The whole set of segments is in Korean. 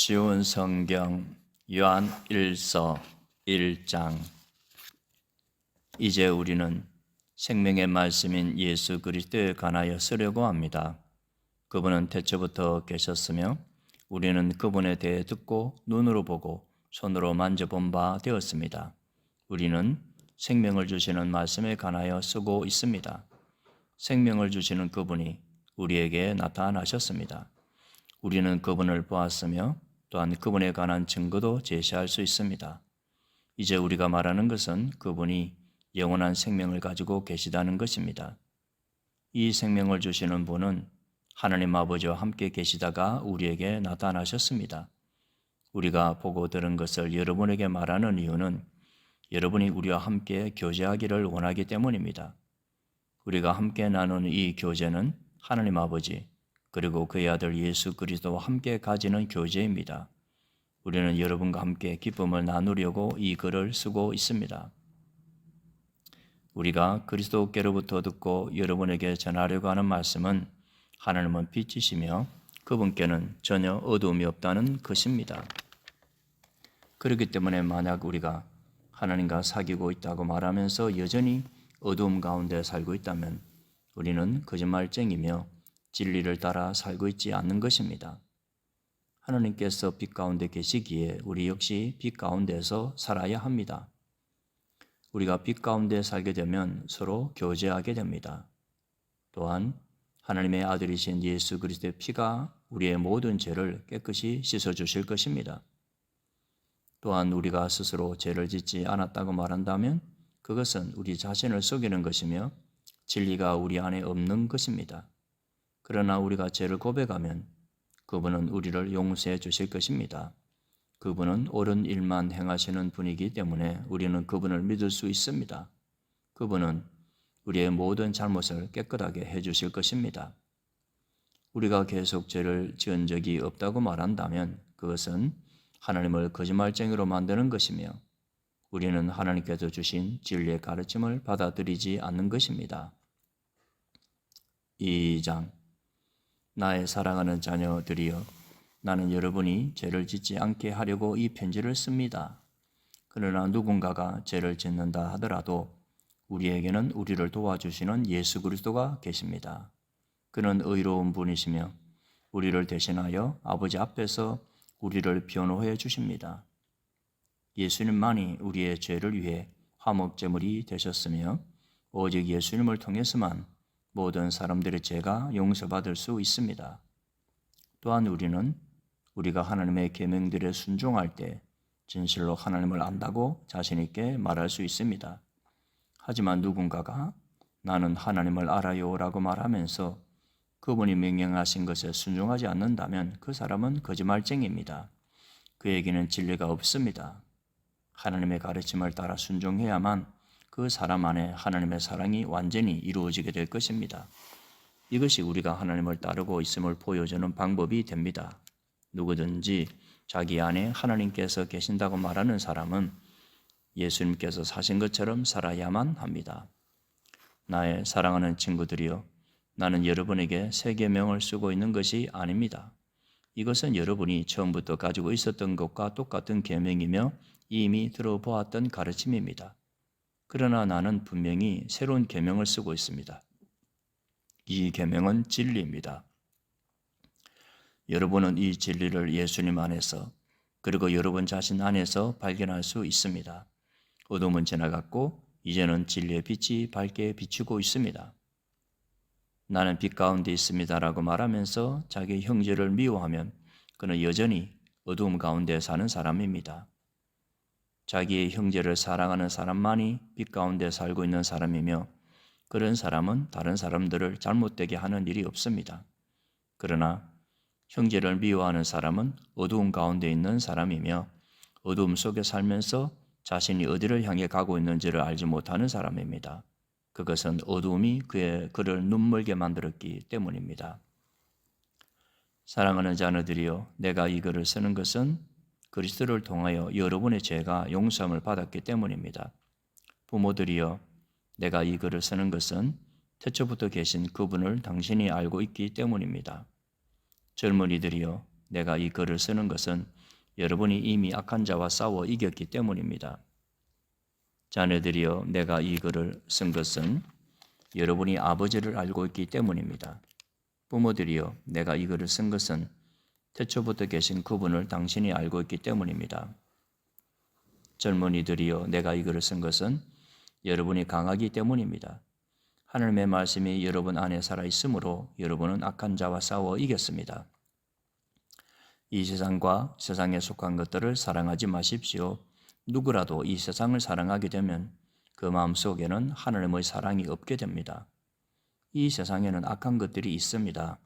쉬운 성경 요한 1서 1장. 이제 우리는 생명의 말씀인 예수 그리스도에 관하여 쓰려고 합니다. 그분은 태초부터 계셨으며 우리는 그분에 대해 듣고 눈으로 보고 손으로 만져본 바 되었습니다. 우리는 생명을 주시는 말씀에 관하여 쓰고 있습니다. 생명을 주시는 그분이 우리에게 나타나셨습니다. 우리는 그분을 보았으며 또한 그분에 관한 증거도 제시할 수 있습니다. 이제 우리가 말하는 것은 그분이 영원한 생명을 가지고 계시다는 것입니다. 이 생명을 주시는 분은 하나님 아버지와 함께 계시다가 우리에게 나타나셨습니다. 우리가 보고 들은 것을 여러분에게 말하는 이유는 여러분이 우리와 함께 교제하기를 원하기 때문입니다. 우리가 함께 나누는 이 교제는 하나님 아버지 그리고 그의 아들 예수 그리스도와 함께 가지는 교제입니다. 우리는 여러분과 함께 기쁨을 나누려고 이 글을 쓰고 있습니다. 우리가 그리스도께로부터 듣고 여러분에게 전하려고 하는 말씀은 하나님은 빛이시며 그분께는 전혀 어두움이 없다는 것입니다. 그렇기 때문에 만약 우리가 하나님과 사귀고 있다고 말하면서 여전히 어두움 가운데 살고 있다면 우리는 거짓말쟁이며 진리를 따라 살고 있지 않는 것입니다. 하나님께서 빛 가운데 계시기에 우리 역시 빛 가운데서 살아야 합니다. 우리가 빛 가운데 살게 되면 서로 교제하게 됩니다. 또한 하나님의 아들이신 예수 그리스도의 피가 우리의 모든 죄를 깨끗이 씻어주실 것입니다. 또한 우리가 스스로 죄를 짓지 않았다고 말한다면 그것은 우리 자신을 속이는 것이며 진리가 우리 안에 없는 것입니다. 그러나 우리가 죄를 고백하면 그분은 우리를 용서해 주실 것입니다. 그분은 옳은 일만 행하시는 분이기 때문에 우리는 그분을 믿을 수 있습니다. 그분은 우리의 모든 잘못을 깨끗하게 해 주실 것입니다. 우리가 계속 죄를 지은 적이 없다고 말한다면 그것은 하나님을 거짓말쟁이로 만드는 것이며 우리는 하나님께서 주신 진리의 가르침을 받아들이지 않는 것입니다. 2장. 나의 사랑하는 자녀들이여, 나는 여러분이 죄를 짓지 않게 하려고 이 편지를 씁니다. 그러나 누군가가 죄를 짓는다 하더라도 우리에게는 우리를 도와주시는 예수 그리스도가 계십니다. 그는 의로운 분이시며 우리를 대신하여 아버지 앞에서 우리를 변호해 주십니다. 예수님만이 우리의 죄를 위해 화목제물이 되셨으며 오직 예수님을 통해서만 모든 사람들의 죄가 용서받을 수 있습니다. 또한 우리는 우리가 하나님의 계명들에 순종할 때 진실로 하나님을 안다고 자신 있게 말할 수 있습니다. 하지만 누군가가 나는 하나님을 알아요라고 말하면서 그분이 명령하신 것에 순종하지 않는다면 그 사람은 거짓말쟁이입니다. 그에게는 진리가 없습니다. 하나님의 가르침을 따라 순종해야만 그 사람 안에 하나님의 사랑이 완전히 이루어지게 될 것입니다. 이것이 우리가 하나님을 따르고 있음을 보여주는 방법이 됩니다. 누구든지 자기 안에 하나님께서 계신다고 말하는 사람은 예수님께서 사신 것처럼 살아야만 합니다. 나의 사랑하는 친구들이여, 나는 여러분에게 새 계명을 쓰고 있는 것이 아닙니다. 이것은 여러분이 처음부터 가지고 있었던 것과 똑같은 계명이며 이미 들어보았던 가르침입니다. 그러나 나는 분명히 새로운 계명을 쓰고 있습니다. 이 계명은 진리입니다. 여러분은 이 진리를 예수님 안에서 그리고 여러분 자신 안에서 발견할 수 있습니다. 어둠은 지나갔고 이제는 진리의 빛이 밝게 비추고 있습니다. 나는 빛 가운데 있습니다라고 말하면서 자기 형제를 미워하면 그는 여전히 어두움 가운데 사는 사람입니다. 자기의 형제를 사랑하는 사람만이 빛 가운데 살고 있는 사람이며 그런 사람은 다른 사람들을 잘못되게 하는 일이 없습니다. 그러나 형제를 미워하는 사람은 어두움 가운데 있는 사람이며 어두움 속에 살면서 자신이 어디를 향해 가고 있는지를 알지 못하는 사람입니다. 그것은 어두움이 그를 눈멀게 만들었기 때문입니다. 사랑하는 자녀들이여, 내가 이 글을 쓰는 것은 그리스도를 통하여 여러분의 죄가 용서함을 받았기 때문입니다. 부모들이여, 내가 이 글을 쓰는 것은 태초부터 계신 그분을 당신이 알고 있기 때문입니다. 젊은이들이여, 내가 이 글을 쓰는 것은 여러분이 이미 악한 자와 싸워 이겼기 때문입니다. 자녀들이여, 내가 이 글을 쓴 것은 여러분이 아버지를 알고 있기 때문입니다. 부모들이여, 내가 이 글을 쓴 것은 태초부터 계신 그분을 당신이 알고 있기 때문입니다. 젊은이들이여, 내가 이 글을 쓴 것은 여러분이 강하기 때문입니다. 하나님의 말씀이 여러분 안에 살아있으므로 여러분은 악한 자와 싸워 이겼습니다. 이 세상과 세상에 속한 것들을 사랑하지 마십시오. 누구라도 이 세상을 사랑하게 되면 그 마음속에는 하나님의 사랑이 없게 됩니다. 이 세상에는 악한 것들이 있습니다.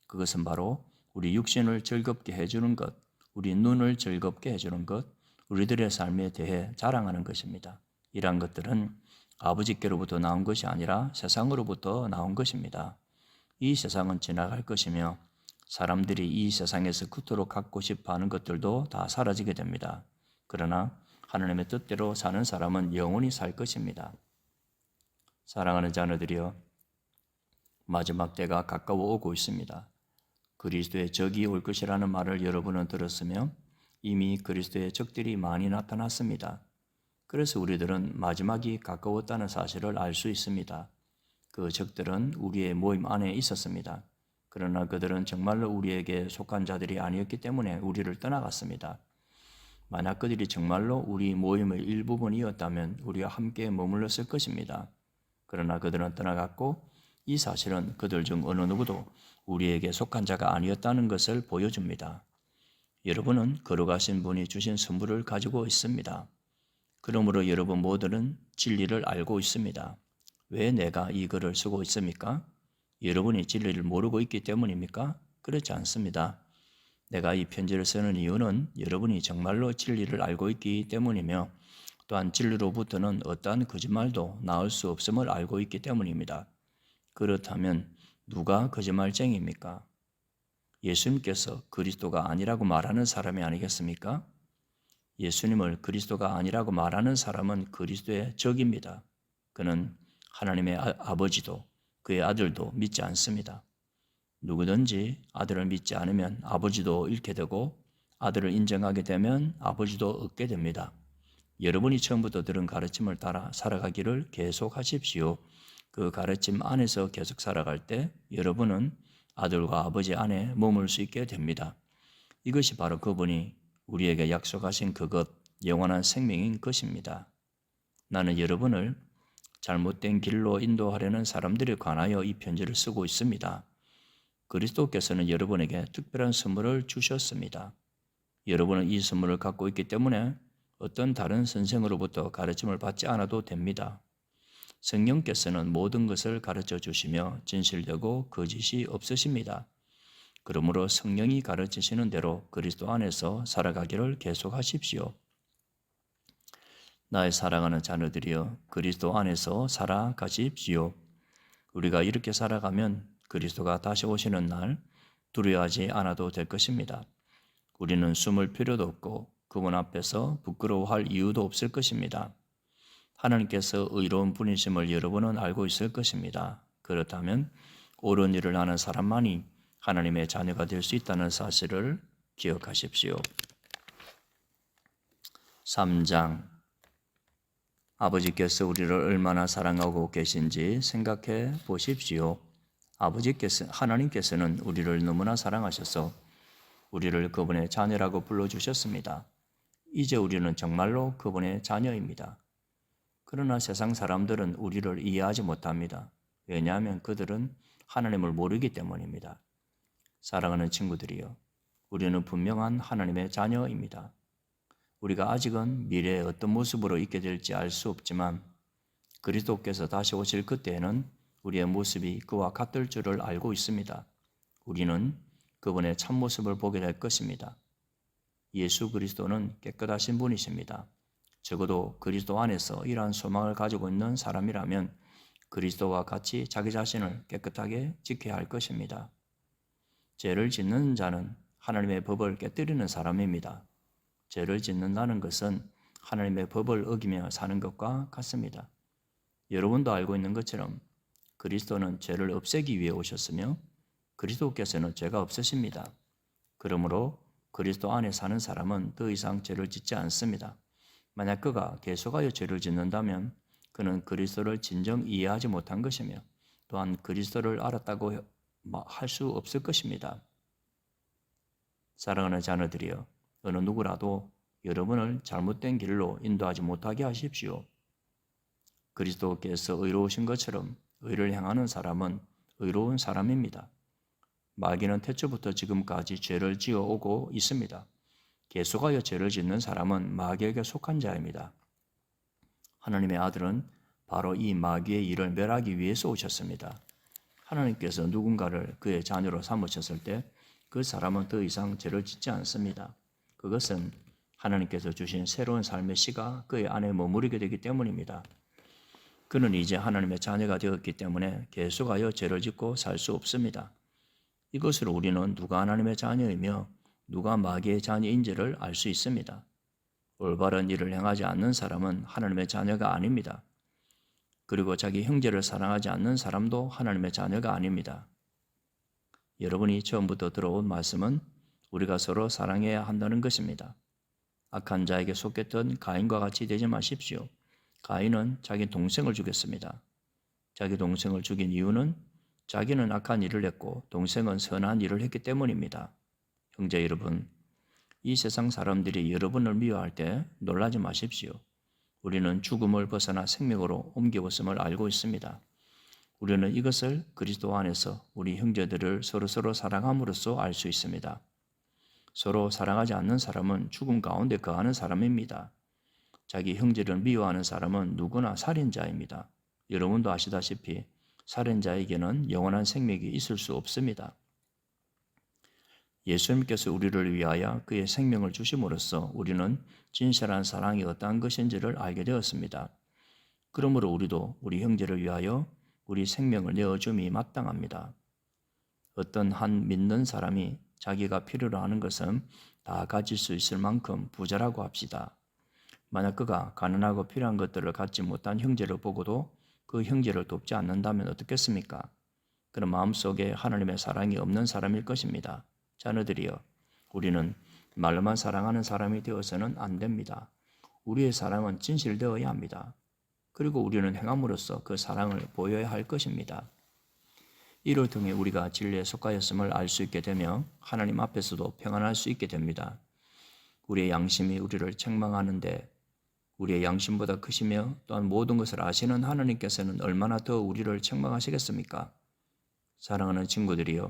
그것은 바로 우리 육신을 즐겁게 해주는 것, 우리 눈을 즐겁게 해주는 것, 우리들의 삶에 대해 자랑하는 것입니다. 이러한 것들은 아버지께로부터 나온 것이 아니라 세상으로부터 나온 것입니다. 이 세상은 지나갈 것이며 사람들이 이 세상에서 그토록 갖고 싶어 하는 것들도 다 사라지게 됩니다. 그러나 하나님의 뜻대로 사는 사람은 영원히 살 것입니다. 사랑하는 자녀들이여, 마지막 때가 가까워 오고 있습니다. 그리스도의 적이 올 것이라는 말을 여러분은 들었으며 이미 그리스도의 적들이 많이 나타났습니다. 그래서 우리들은 마지막이 가까웠다는 사실을 알 수 있습니다. 그 적들은 우리의 모임 안에 있었습니다. 그러나 그들은 정말로 우리에게 속한 자들이 아니었기 때문에 우리를 떠나갔습니다. 만약 그들이 정말로 우리 모임의 일부분이었다면 우리와 함께 머물렀을 것입니다. 그러나 그들은 떠나갔고 이 사실은 그들 중 어느 누구도 우리에게 속한 자가 아니었다는 것을 보여줍니다. 여러분은 거룩하신 분이 주신 선물을 가지고 있습니다. 그러므로 여러분 모두는 진리를 알고 있습니다. 왜 내가 이 글을 쓰고 있습니까? 여러분이 진리를 모르고 있기 때문입니까? 그렇지 않습니다. 내가 이 편지를 쓰는 이유는 여러분이 정말로 진리를 알고 있기 때문이며 또한 진리로부터는 어떠한 거짓말도 나올 수 없음을 알고 있기 때문입니다. 그렇다면 누가 거짓말쟁이입니까? 예수님께서 그리스도가 아니라고 말하는 사람이 아니겠습니까? 예수님을 그리스도가 아니라고 말하는 사람은 그리스도의 적입니다. 그는 하나님의 아버지도 그의 아들도 믿지 않습니다. 누구든지 아들을 믿지 않으면 아버지도 잃게 되고 아들을 인정하게 되면 아버지도 얻게 됩니다. 여러분이 처음부터 들은 가르침을 따라 살아가기를 계속하십시오. 그 가르침 안에서 계속 살아갈 때 여러분은 아들과 아버지 안에 머물 수 있게 됩니다. 이것이 바로 그분이 우리에게 약속하신 그것, 영원한 생명인 것입니다. 나는 여러분을 잘못된 길로 인도하려는 사람들에 관하여 이 편지를 쓰고 있습니다. 그리스도께서는 여러분에게 특별한 선물을 주셨습니다. 여러분은 이 선물을 갖고 있기 때문에 어떤 다른 선생으로부터 가르침을 받지 않아도 됩니다. 성령께서는 모든 것을 가르쳐 주시며 진실되고 거짓이 없으십니다. 그러므로 성령이 가르치시는 대로 그리스도 안에서 살아가기를 계속하십시오. 나의 사랑하는 자녀들이여, 그리스도 안에서 살아가십시오. 우리가 이렇게 살아가면 그리스도가 다시 오시는 날 두려워하지 않아도 될 것입니다. 우리는 숨을 필요도 없고 그분 앞에서 부끄러워할 이유도 없을 것입니다. 하나님께서 의로운 분이심을 여러분은 알고 있을 것입니다. 그렇다면 옳은 일을 하는 사람만이 하나님의 자녀가 될 수 있다는 사실을 기억하십시오. 3장. 아버지께서 우리를 얼마나 사랑하고 계신지 생각해 보십시오. 하나님께서는 우리를 너무나 사랑하셔서 우리를 그분의 자녀라고 불러주셨습니다. 이제 우리는 정말로 그분의 자녀입니다. 그러나 세상 사람들은 우리를 이해하지 못합니다. 왜냐하면 그들은 하나님을 모르기 때문입니다. 사랑하는 친구들이여, 우리는 분명한 하나님의 자녀입니다. 우리가 아직은 미래에 어떤 모습으로 있게 될지 알 수 없지만 그리스도께서 다시 오실 그때에는 우리의 모습이 그와 같을 줄을 알고 있습니다. 우리는 그분의 참모습을 보게 될 것입니다. 예수 그리스도는 깨끗하신 분이십니다. 적어도 그리스도 안에서 이러한 소망을 가지고 있는 사람이라면 그리스도와 같이 자기 자신을 깨끗하게 지켜야 할 것입니다. 죄를 짓는 자는 하나님의 법을 깨뜨리는 사람입니다. 죄를 짓는다는 것은 하나님의 법을 어기며 사는 것과 같습니다. 여러분도 알고 있는 것처럼 그리스도는 죄를 없애기 위해 오셨으며 그리스도께서는 죄가 없으십니다. 그러므로 그리스도 안에 사는 사람은 더 이상 죄를 짓지 않습니다. 만약 그가 계속하여 죄를 짓는다면 그는 그리스도를 진정 이해하지 못한 것이며 또한 그리스도를 알았다고 할 수 없을 것입니다. 사랑하는 자녀들이여, 어느 누구라도 여러분을 잘못된 길로 인도하지 못하게 하십시오. 그리스도께서 의로우신 것처럼 의를 행하는 사람은 의로운 사람입니다. 마귀는 태초부터 지금까지 죄를 지어오고 있습니다. 계속하여 죄를 짓는 사람은 마귀에게 속한 자입니다. 하나님의 아들은 바로 이 마귀의 일을 멸하기 위해서 오셨습니다. 하나님께서 누군가를 그의 자녀로 삼으셨을 때 그 사람은 더 이상 죄를 짓지 않습니다. 그것은 하나님께서 주신 새로운 삶의 씨가 그의 안에 머무르게 되기 때문입니다. 그는 이제 하나님의 자녀가 되었기 때문에 계속하여 죄를 짓고 살 수 없습니다. 이것으로 우리는 누가 하나님의 자녀이며 누가 마귀의 자녀인지를 알 수 있습니다. 올바른 일을 행하지 않는 사람은 하나님의 자녀가 아닙니다. 그리고 자기 형제를 사랑하지 않는 사람도 하나님의 자녀가 아닙니다. 여러분이 처음부터 들어온 말씀은 우리가 서로 사랑해야 한다는 것입니다. 악한 자에게 속했던 가인과 같이 되지 마십시오. 가인은 자기 동생을 죽였습니다. 자기 동생을 죽인 이유는 자기는 악한 일을 했고 동생은 선한 일을 했기 때문입니다. 형제 여러분, 이 세상 사람들이 여러분을 미워할 때 놀라지 마십시오. 우리는 죽음을 벗어나 생명으로 옮겨왔음을 알고 있습니다. 우리는 이것을 그리스도 안에서 우리 형제들을 서로서로 사랑함으로써 알 수 있습니다. 서로 사랑하지 않는 사람은 죽음 가운데 거하는 사람입니다. 자기 형제를 미워하는 사람은 누구나 살인자입니다. 여러분도 아시다시피 살인자에게는 영원한 생명이 있을 수 없습니다. 예수님께서 우리를 위하여 그의 생명을 주심으로써 우리는 진실한 사랑이 어떠한 것인지를 알게 되었습니다. 그러므로 우리도 우리 형제를 위하여 우리 생명을 내어줌이 마땅합니다. 어떤 한 믿는 사람이 자기가 필요로 하는 것은 다 가질 수 있을 만큼 부자라고 합시다. 만약 그가 가난하고 필요한 것들을 갖지 못한 형제를 보고도 그 형제를 돕지 않는다면 어떻겠습니까? 그는 마음속에 하나님의 사랑이 없는 사람일 것입니다. 자녀들이여, 우리는 말로만 사랑하는 사람이 되어서는 안 됩니다. 우리의 사랑은 진실되어야 합니다. 그리고 우리는 행함으로써 그 사랑을 보여야 할 것입니다. 이를 통해 우리가 진리에 속하였음을 알 수 있게 되며 하나님 앞에서도 평안할 수 있게 됩니다. 우리의 양심이 우리를 책망하는데 우리의 양심보다 크시며 또한 모든 것을 아시는 하나님께서는 얼마나 더 우리를 책망하시겠습니까? 사랑하는 친구들이여,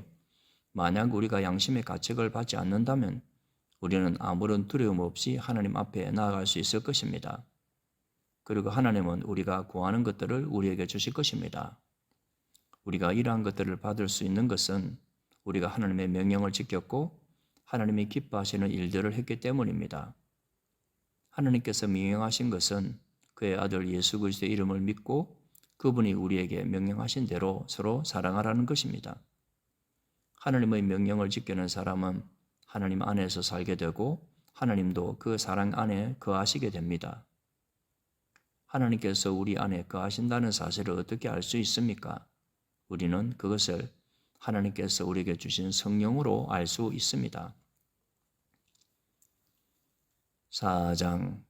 만약 우리가 양심의 가책을 받지 않는다면 우리는 아무런 두려움 없이 하나님 앞에 나아갈 수 있을 것입니다. 그리고 하나님은 우리가 구하는 것들을 우리에게 주실 것입니다. 우리가 이러한 것들을 받을 수 있는 것은 우리가 하나님의 명령을 지켰고 하나님이 기뻐하시는 일들을 했기 때문입니다. 하나님께서 명령하신 것은 그의 아들 예수 그리스도의 이름을 믿고 그분이 우리에게 명령하신 대로 서로 사랑하라는 것입니다. 하나님의 명령을 지키는 사람은 하나님 안에서 살게 되고 하나님도 그 사랑 안에 거하시게 됩니다. 하나님께서 우리 안에 거하신다는 사실을 어떻게 알 수 있습니까? 우리는 그것을 하나님께서 우리에게 주신 성령으로 알 수 있습니다. 4장.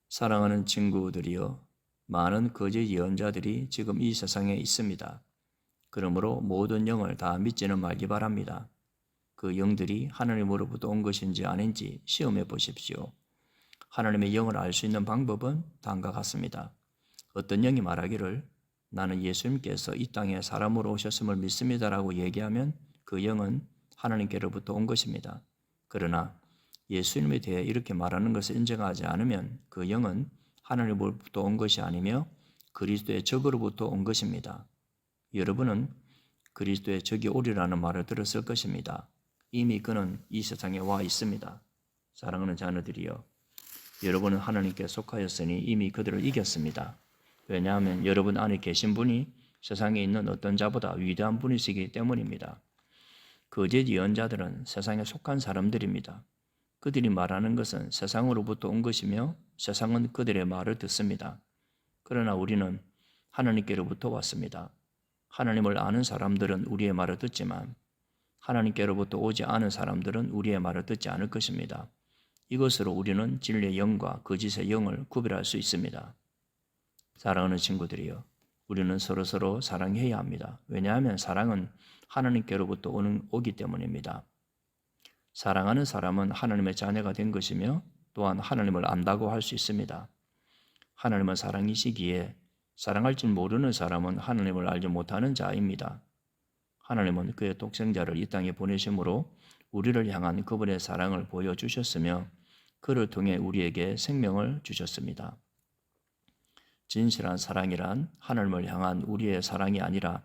사랑하는 친구들이여, 많은 거짓 예언자들이 지금 이 세상에 있습니다. 그러므로 모든 영을 다 믿지는 말기 바랍니다. 그 영들이 하나님으로부터 온 것인지 아닌지 시험해 보십시오. 하나님의 영을 알 수 있는 방법은 다음과 같습니다. 어떤 영이 말하기를 나는 예수님께서 이 땅에 사람으로 오셨음을 믿습니다라고 얘기하면 그 영은 하나님께로부터 온 것입니다. 그러나 예수님에 대해 이렇게 말하는 것을 인정하지 않으면 그 영은 하나님으로부터 온 것이 아니며 그리스도의 적으로부터 온 것입니다. 여러분은 그리스도의 적이 오리라는 말을 들었을 것입니다. 이미 그는 이 세상에 와 있습니다. 사랑하는 자녀들이여, 여러분은 하나님께 속하였으니 이미 그들을 이겼습니다. 왜냐하면 여러분 안에 계신 분이 세상에 있는 어떤 자보다 위대한 분이시기 때문입니다. 거짓 예언자들은 세상에 속한 사람들입니다. 그들이 말하는 것은 세상으로부터 온 것이며 세상은 그들의 말을 듣습니다. 그러나 우리는 하나님께로부터 왔습니다. 하나님을 아는 사람들은 우리의 말을 듣지만 하나님께로부터 오지 않은 사람들은 우리의 말을 듣지 않을 것입니다. 이것으로 우리는 진리의 영과 거짓의 영을 구별할 수 있습니다. 사랑하는 친구들이여, 우리는 서로서로 사랑해야 합니다. 왜냐하면 사랑은 하나님께로부터 오기 때문입니다. 사랑하는 사람은 하나님의 자녀가 된 것이며 또한 하나님을 안다고 할 수 있습니다. 하나님은 사랑이시기에 사랑할 줄 모르는 사람은 하나님을 알지 못하는 자입니다. 하나님은 그의 독생자를 이 땅에 보내심으로 우리를 향한 그분의 사랑을 보여주셨으며 그를 통해 우리에게 생명을 주셨습니다. 진실한 사랑이란 하나님을 향한 우리의 사랑이 아니라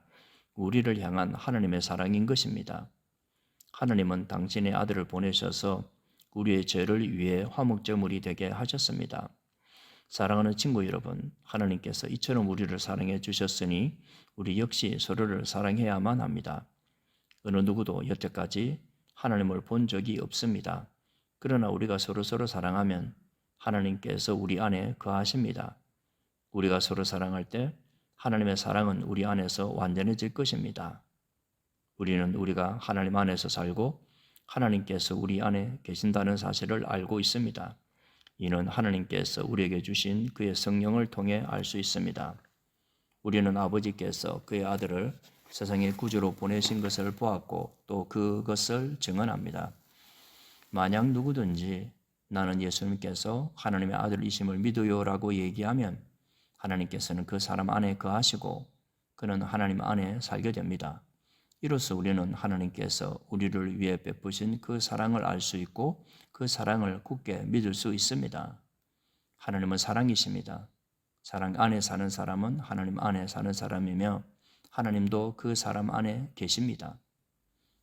우리를 향한 하나님의 사랑인 것입니다. 하나님은 당신의 아들을 보내셔서 우리의 죄를 위해 화목제물이 되게 하셨습니다. 사랑하는 친구 여러분, 하나님께서 이처럼 우리를 사랑해 주셨으니 우리 역시 서로를 사랑해야만 합니다. 어느 누구도 여태까지 하나님을 본 적이 없습니다. 그러나 우리가 서로서로 사랑하면 하나님께서 우리 안에 거하십니다. 우리가 서로 사랑할 때 하나님의 사랑은 우리 안에서 완전해질 것입니다. 우리는 우리가 하나님 안에서 살고 하나님께서 우리 안에 계신다는 사실을 알고 있습니다. 이는 하나님께서 우리에게 주신 그의 성령을 통해 알 수 있습니다. 우리는 아버지께서 그의 아들을 세상의 구주로 보내신 것을 보았고 또 그것을 증언합니다. 만약 누구든지 나는 예수님께서 하나님의 아들이심을 믿어요라고 얘기하면 하나님께서는 그 사람 안에 거하시고 그는 하나님 안에 살게 됩니다. 이로써 우리는 하나님께서 우리를 위해 베푸신 그 사랑을 알 수 있고 그 사랑을 굳게 믿을 수 있습니다. 하나님은 사랑이십니다. 사랑 안에 사는 사람은 하나님 안에 사는 사람이며 하나님도 그 사람 안에 계십니다.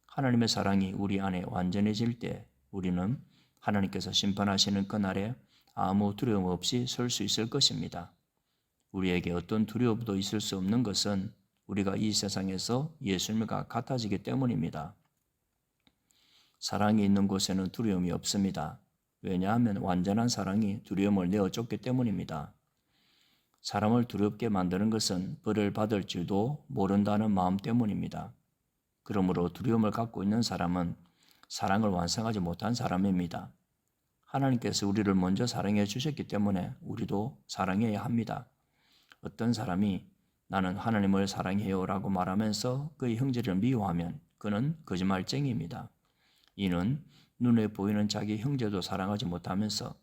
하나님의 사랑이 우리 안에 완전해질 때 우리는 하나님께서 심판하시는 그날에 아무 두려움 없이 설 수 있을 것입니다. 우리에게 어떤 두려움도 있을 수 없는 것은 우리가 이 세상에서 예수님과 같아지기 때문입니다. 사랑이 있는 곳에는 두려움이 없습니다. 왜냐하면 완전한 사랑이 두려움을 내어쫓기 때문입니다. 사람을 두렵게 만드는 것은 벌을 받을 줄도 모른다는 마음 때문입니다. 그러므로 두려움을 갖고 있는 사람은 사랑을 완성하지 못한 사람입니다. 하나님께서 우리를 먼저 사랑해 주셨기 때문에 우리도 사랑해야 합니다. 어떤 사람이 나는 하나님을 사랑해요 라고 말하면서 그의 형제를 미워하면 그는 거짓말쟁이입니다. 이는 눈에 보이는 자기 형제도 사랑하지 못하면서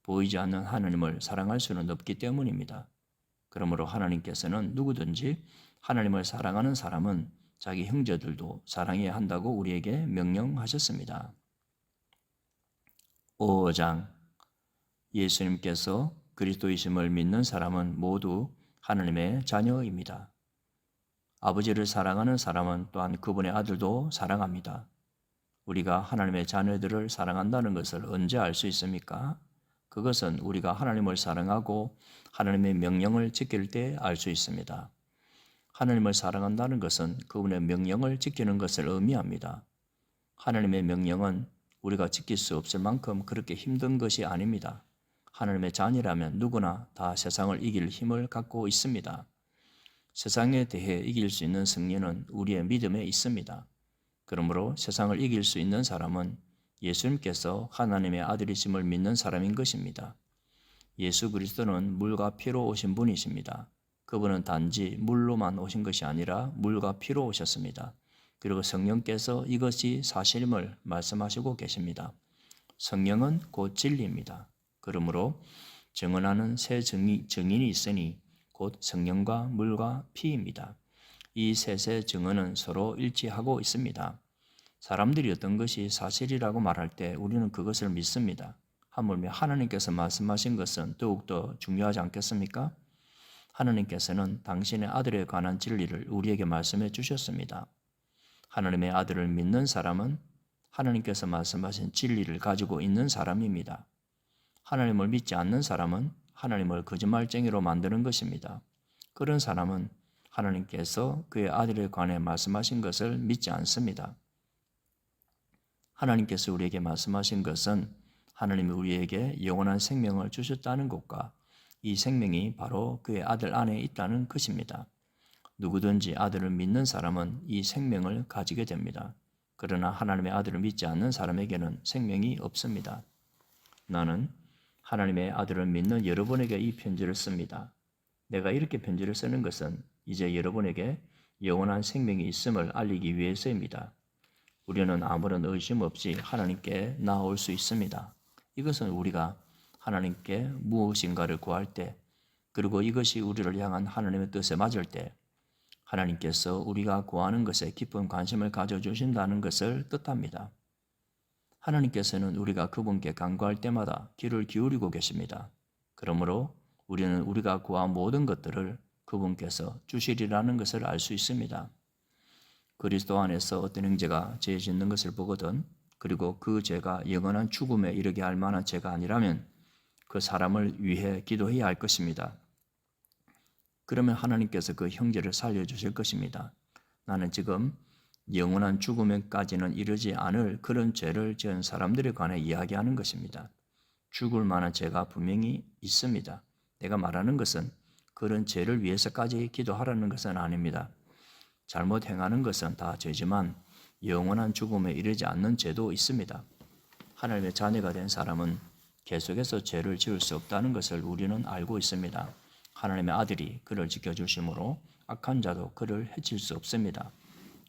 보이지 않는 하나님을 사랑할 수는 없기 때문입니다. 그러므로 하나님께서는 누구든지 하나님을 사랑하는 사람은 자기 형제들도 사랑해야 한다고 우리에게 명령하셨습니다. 5장 예수님께서 그리스도이심을 믿는 사람은 모두 하나님의 자녀입니다. 아버지를 사랑하는 사람은 또한 그분의 아들도 사랑합니다. 우리가 하나님의 자녀들을 사랑한다는 것을 언제 알 수 있습니까? 그것은 우리가 하나님을 사랑하고 하나님의 명령을 지킬 때 알 수 있습니다. 하나님을 사랑한다는 것은 그분의 명령을 지키는 것을 의미합니다. 하나님의 명령은 우리가 지킬 수 없을 만큼 그렇게 힘든 것이 아닙니다. 하나님의 자녀라면 누구나 다 세상을 이길 힘을 갖고 있습니다. 세상에 대해 이길 수 있는 승리는 우리의 믿음에 있습니다. 그러므로 세상을 이길 수 있는 사람은 예수님께서 하나님의 아들이심을 믿는 사람인 것입니다. 예수 그리스도는 물과 피로 오신 분이십니다. 그분은 단지 물로만 오신 것이 아니라 물과 피로 오셨습니다. 그리고 성령께서 이것이 사실임을 말씀하시고 계십니다. 성령은 곧 진리입니다. 그러므로 증언하는 세 증인이 있으니 곧 성령과 물과 피입니다. 이 셋의 증언은 서로 일치하고 있습니다. 사람들이 어떤 것이 사실이라고 말할 때 우리는 그것을 믿습니다. 하물며 하나님께서 말씀하신 것은 더욱더 중요하지 않겠습니까? 하나님께서는 당신의 아들에 관한 진리를 우리에게 말씀해 주셨습니다. 하나님의 아들을 믿는 사람은 하나님께서 말씀하신 진리를 가지고 있는 사람입니다. 하나님을 믿지 않는 사람은 하나님을 거짓말쟁이로 만드는 것입니다. 그런 사람은 하나님께서 그의 아들에 관해 말씀하신 것을 믿지 않습니다. 하나님께서 우리에게 말씀하신 것은 하나님이 우리에게 영원한 생명을 주셨다는 것과 이 생명이 바로 그의 아들 안에 있다는 것입니다. 누구든지 아들을 믿는 사람은 이 생명을 가지게 됩니다. 그러나 하나님의 아들을 믿지 않는 사람에게는 생명이 없습니다. 나는 하나님의 아들을 믿는 여러분에게 이 편지를 씁니다. 내가 이렇게 편지를 쓰는 것은 이제 여러분에게 영원한 생명이 있음을 알리기 위해서입니다. 우리는 아무런 의심 없이 하나님께 나아올 수 있습니다. 이것은 우리가 하나님께 무엇인가를 구할 때, 그리고 이것이 우리를 향한 하나님의 뜻에 맞을 때 하나님께서 우리가 구하는 것에 깊은 관심을 가져주신다는 것을 뜻합니다. 하나님께서는 우리가 그분께 간구할 때마다 귀를 기울이고 계십니다. 그러므로 우리는 우리가 구한 모든 것들을 그분께서 주시리라는 것을 알 수 있습니다. 그리스도 안에서 어떤 형제가 죄 짓는 것을 보거든 그리고 그 죄가 영원한 죽음에 이르게 할 만한 죄가 아니라면 그 사람을 위해 기도해야 할 것입니다. 그러면 하나님께서 그 형제를 살려주실 것입니다. 나는 지금 영원한 죽음에까지는 이르지 않을 그런 죄를 지은 사람들에 관해 이야기하는 것입니다. 죽을 만한 죄가 분명히 있습니다. 내가 말하는 것은 그런 죄를 위해서까지 기도하라는 것은 아닙니다. 잘못 행하는 것은 다 죄지만 영원한 죽음에 이르지 않는 죄도 있습니다. 하나님의 자녀가 된 사람은 계속해서 죄를 지을 수 없다는 것을 우리는 알고 있습니다. 하나님의 아들이 그를 지켜주심으로 악한 자도 그를 해칠 수 없습니다.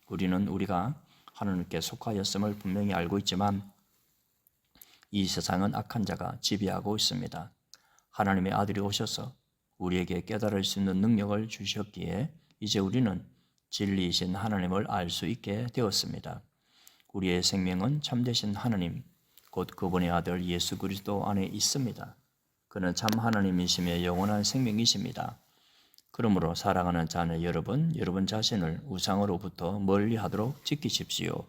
우리는 우리가 하나님께 속하였음을 분명히 알고 있지만 이 세상은 악한 자가 지배하고 있습니다. 하나님의 아들이 오셔서 우리에게 깨달을 수 있는 능력을 주셨기에 이제 우리는 진리이신 하나님을 알 수 있게 되었습니다. 우리의 생명은 참되신 하나님, 곧 그분의 아들 예수 그리스도 안에 있습니다. 그는 참 하나님이시며 영원한 생명이십니다. 그러므로 사랑하는 자녀 여러분 자신을 우상으로부터 멀리하도록 지키십시오.